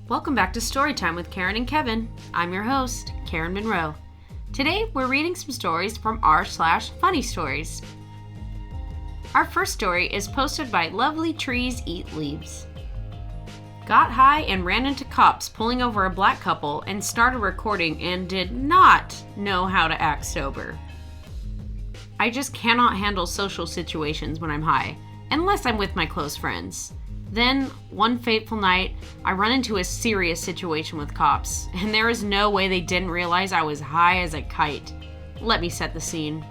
Welcome back to Storytime with Karen and Kevin. I'm your host, Karen Monroe. Today, we're reading some stories from r/funny stories. Our first story is posted by Lovely Trees Eat Leaves. Got high and ran into cops pulling over a black couple and started recording and did not know how to act sober. I just cannot handle social situations when I'm high, unless I'm with my close friends. Then, one fateful night, I run into a serious situation with cops, and there is no way they didn't realize I was high as a kite. Let me set the scene.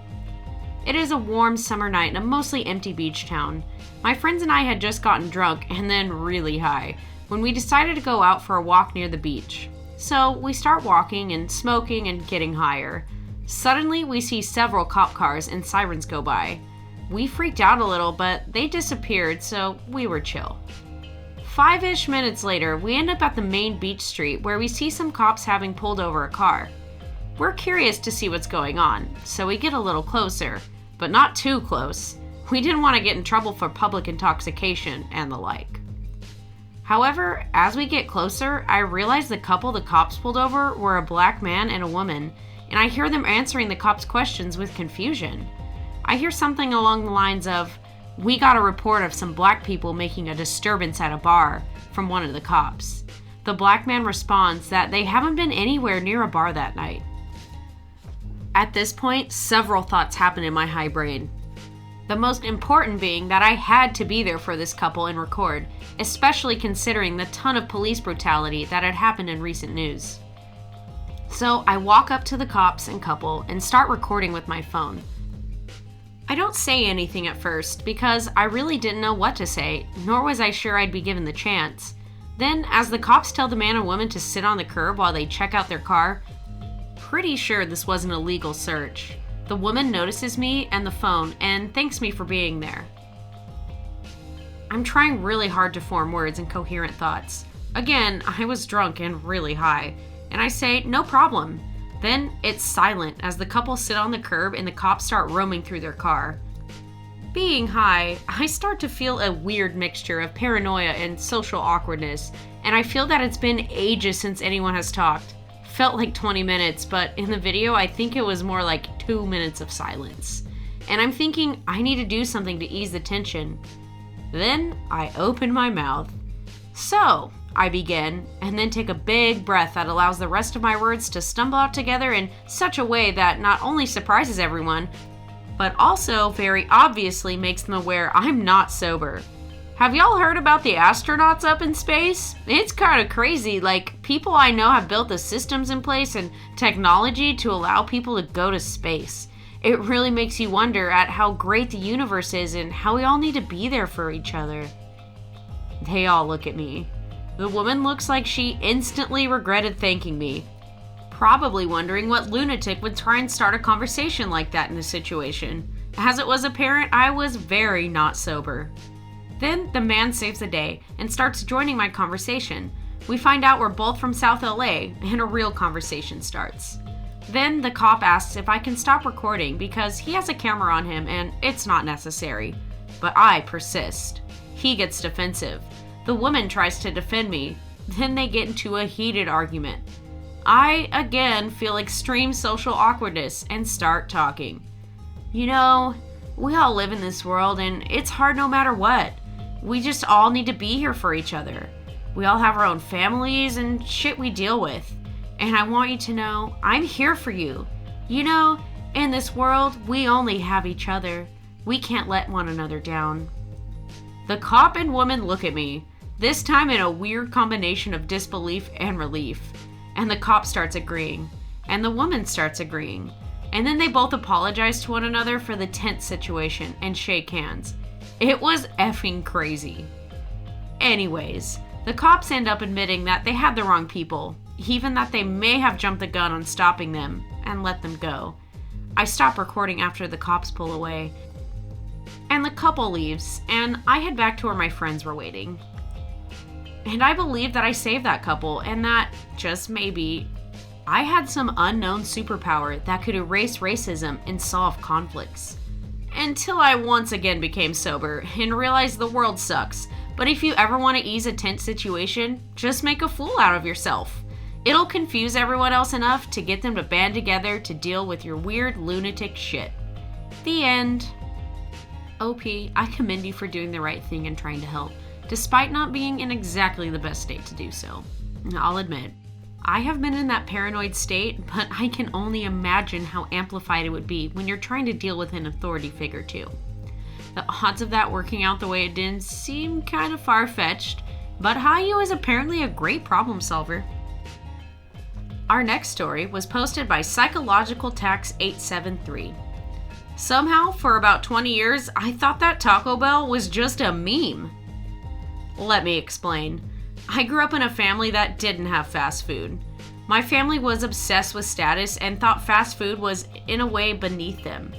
It is a warm summer night in a mostly empty beach town. My friends and I had just gotten drunk and then really high when we decided to go out for a walk near the beach. So we start walking and smoking and getting higher. Suddenly, we see several cop cars and sirens go by. We freaked out a little, but they disappeared, so we were chill. 5-ish minutes later, we end up at the main beach street where we see some cops having pulled over a car. We're curious to see what's going on, so we get a little closer, but not too close. We didn't want to get in trouble for public intoxication and the like. However, as we get closer, I realize the couple the cops pulled over were a black man and a woman, and I hear them answering the cops' questions with confusion. I hear something along the lines of, "We got a report of some black people making a disturbance at a bar," from one of the cops. The black man responds that they haven't been anywhere near a bar that night. At this point, several thoughts happen in my high brain. The most important being that I had to be there for this couple and record, especially considering the ton of police brutality that had happened in recent news. So I walk up to the cops and couple and start recording with my phone. I don't say anything at first because I really didn't know what to say, nor was I sure I'd be given the chance. Then, as the cops tell the man and woman to sit on the curb while they check out their car, pretty sure this wasn't a legal search. The woman notices me and the phone and thanks me for being there. I'm trying really hard to form words and coherent thoughts. Again, I was drunk and really high, and I say, "No problem." Then it's silent as the couple sit on the curb and the cops start roaming through their car. Being high, I start to feel a weird mixture of paranoia and social awkwardness, and I feel that it's been ages since anyone has talked. Felt like 20 minutes, but in the video I think it was more like 2 minutes of silence. And I'm thinking I need to do something to ease the tension. Then I open my mouth. "So," I begin, and then take a big breath that allows the rest of my words to stumble out together in such a way that not only surprises everyone, but also very obviously makes them aware I'm not sober. Have y'all heard about the astronauts up in space? It's kind of crazy. Like, people I know have built the systems in place and technology to allow people to go to space. It really makes you wonder at how great the universe is and how we all need to be there for each other. They all look at me. The woman looks like she instantly regretted thanking me, probably wondering what lunatic would try and start a conversation like that in this situation. As it was apparent, I was very not sober. Then the man saves the day and starts joining my conversation. We find out we're both from South LA, and a real conversation starts. Then the cop asks if I can stop recording because he has a camera on him and it's not necessary. But I persist. He gets defensive. The woman tries to defend me. Then they get into a heated argument. I, again, feel extreme social awkwardness and start talking. "You know, we all live in this world and it's hard no matter what. We just all need to be here for each other. We all have our own families and shit we deal with. And I want you to know I'm here for you. You know, in this world, we only have each other. We can't let one another down." The cop and woman look at me, this time in a weird combination of disbelief and relief. And the cop starts agreeing, and the woman starts agreeing. And then they both apologize to one another for the tense situation and shake hands. It was effing crazy. Anyways, the cops end up admitting that they had the wrong people, even that they may have jumped the gun on stopping them, and let them go. I stop recording after the cops pull away, and the couple leaves, and I head back to where my friends were waiting. And I believe that I saved that couple, and that, just maybe, I had some unknown superpower that could erase racism and solve conflicts. Until I once again became sober and realized the world sucks, But if you ever want to ease a tense situation, just make a fool out of yourself. It'll confuse everyone else enough to get them to band together to deal with your weird lunatic shit. The end. OP, I commend you for doing the right thing and trying to help, despite not being in exactly the best state to do so. I'll admit, I have been in that paranoid state, but I can only imagine how amplified it would be when you're trying to deal with an authority figure too. The odds of that working out the way it did seem kind of far-fetched, but Hayu is apparently a great problem solver. Our next story was posted by Psychological Tax 873. Somehow, for about 20 years, I thought that Taco Bell was just a meme. Let me explain. I grew up in a family that didn't have fast food. My family was obsessed with status and thought fast food was, in a way, beneath them.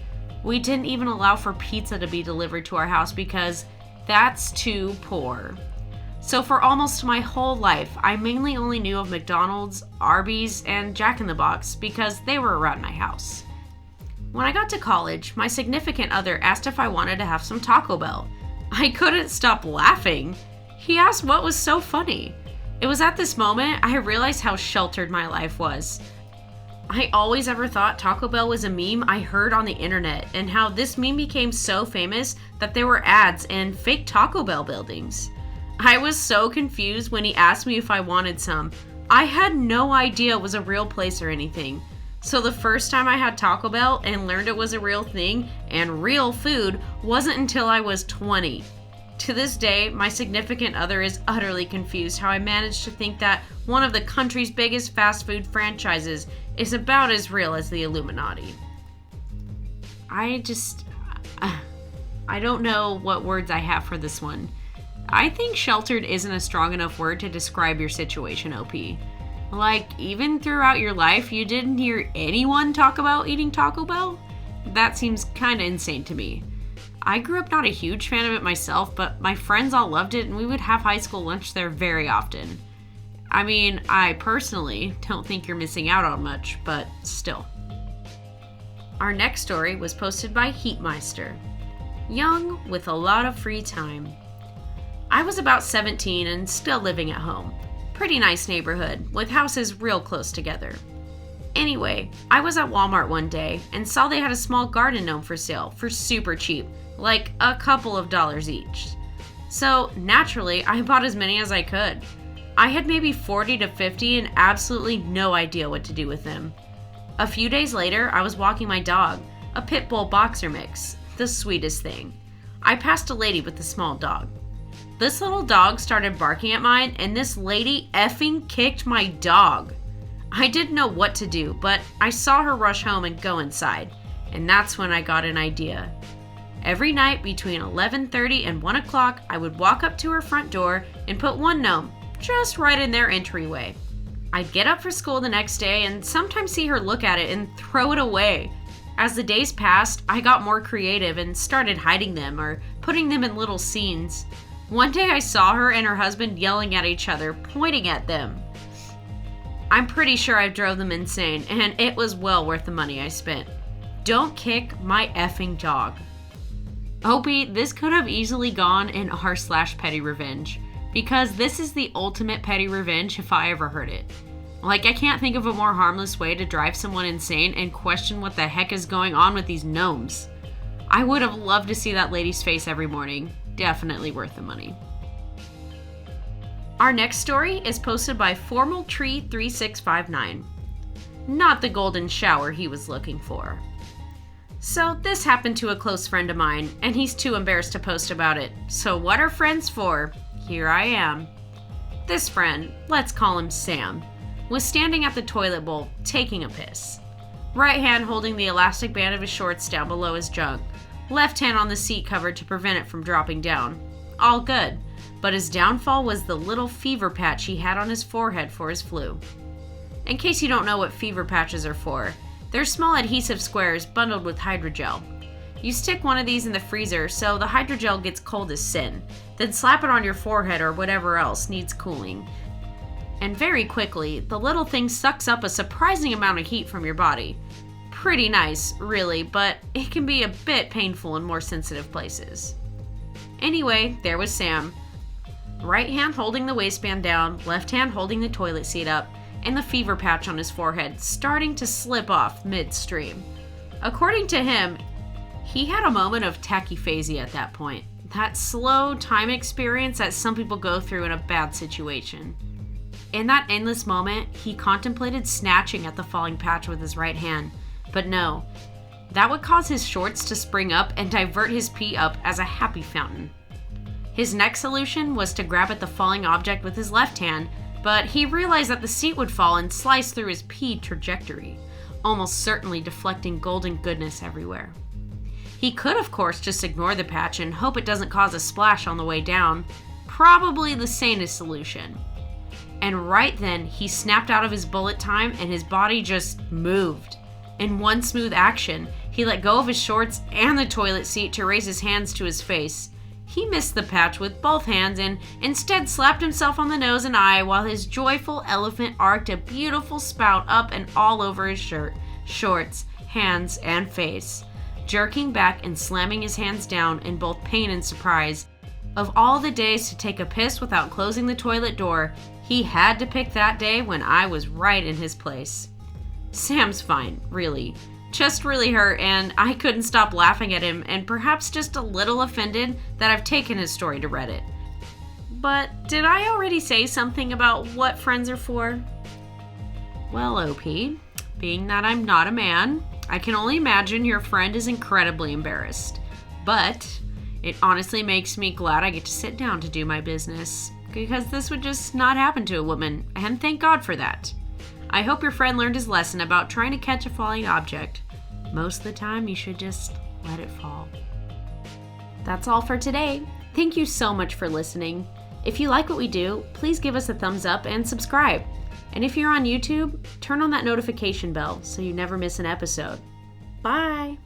We didn't even allow for pizza to be delivered to our house because that's too poor. So for almost my whole life, I mainly only knew of McDonald's, Arby's, and Jack in the Box because they were around my house. When I got to college, my significant other asked if I wanted to have some Taco Bell. I couldn't stop laughing. He asked what was so funny. It was at this moment I realized how sheltered my life was. I always ever thought Taco Bell was a meme I heard on the internet, and how this meme became so famous that there were ads in fake Taco Bell buildings. I was so confused when he asked me if I wanted some. I had no idea it was a real place or anything. So the first time I had Taco Bell and learned it was a real thing and real food wasn't until I was 20. To this day, my significant other is utterly confused how I managed to think that one of the country's biggest fast food franchises is about as real as the Illuminati. I don't know what words I have for this one. I think sheltered isn't a strong enough word to describe your situation, OP. Like, even throughout your life, you didn't hear anyone talk about eating Taco Bell? That seems kinda insane to me. I grew up not a huge fan of it myself, but my friends all loved it and we would have high school lunch there very often. I mean, I personally don't think you're missing out on much, but still. Our next story was posted by Heatmeister. Young with a lot of free time. I was about 17 and still living at home. Pretty nice neighborhood, with houses real close together. Anyway, I was at Walmart one day and saw they had a small garden gnome for sale for super cheap, like a couple of dollars each. So naturally, I bought as many as I could. I had maybe 40 to 50 and absolutely no idea what to do with them. A few days later, I was walking my dog, a pit bull boxer mix, the sweetest thing. I passed a lady with a small dog. This little dog started barking at mine, and this lady effing kicked my dog. I didn't know what to do, but I saw her rush home and go inside, and that's when I got an idea. Every night between 11:30 and 1 o'clock, I would walk up to her front door and put one gnome just right in their entryway. I'd get up for school the next day and sometimes see her look at it and throw it away. As the days passed, I got more creative and started hiding them or putting them in little scenes. One day I saw her and her husband yelling at each other, pointing at them. I'm pretty sure I drove them insane, and it was well worth the money I spent. Don't kick my effing dog. Opie, this could have easily gone in r/petty revenge, because this is the ultimate petty revenge if I ever heard it. Like, I can't think of a more harmless way to drive someone insane and question what the heck is going on with these gnomes. I would have loved to see that lady's face every morning. Definitely worth the money. Our next story is posted by FormalTree3659. Not the golden shower he was looking for. So this happened to a close friend of mine, and he's too embarrassed to post about it. So what are friends for? Here I am. This friend, let's call him Sam, was standing at the toilet bowl taking a piss. Right hand holding the elastic band of his shorts down below his junk. Left hand on the seat cover to prevent it from dropping down. All good, but his downfall was the little fever patch he had on his forehead for his flu. In case you don't know what fever patches are for, they're small adhesive squares bundled with hydrogel. You stick one of these in the freezer so the hydrogel gets cold as sin, then slap it on your forehead or whatever else needs cooling. And very quickly, the little thing sucks up a surprising amount of heat from your body. Pretty nice, really, but it can be a bit painful in more sensitive places. Anyway, there was Sam. right hand holding the waistband down, left hand holding the toilet seat up, and the fever patch on his forehead starting to slip off midstream. According to him, he had a moment of tachyphasia at that point. That slow time experience that some people go through in a bad situation. In that endless moment, he contemplated snatching at the falling patch with his right hand. But no, that would cause his shorts to spring up and divert his pee up as a happy fountain. His next solution was to grab at the falling object with his left hand, but he realized that the seat would fall and slice through his pee trajectory, almost certainly deflecting golden goodness everywhere. He could, of course, just ignore the patch and hope it doesn't cause a splash on the way down, probably the sanest solution. And right then, he snapped out of his bullet time and his body just moved. In one smooth action, he let go of his shorts and the toilet seat to raise his hands to his face. He missed the patch with both hands and instead slapped himself on the nose and eye while his joyful elephant arched a beautiful spout up and all over his shirt, shorts, hands, and face, jerking back and slamming his hands down in both pain and surprise. Of all the days to take a piss without closing the toilet door, he had to pick that day when I was right in his place. Sam's fine, really. Chest really hurt, and I couldn't stop laughing at him and perhaps just a little offended that I've taken his story to Reddit. But did I already say something about what friends are for? Well, OP, being that I'm not a man, I can only imagine your friend is incredibly embarrassed. But it honestly makes me glad I get to sit down to do my business, because this would just not happen to a woman, and thank God for that. I hope your friend learned his lesson about trying to catch a falling object. Most of the time, you should just let it fall. That's all for today. Thank you so much for listening. If you like what we do, please give us a thumbs up and subscribe. And if you're on YouTube, turn on that notification bell so you never miss an episode. Bye!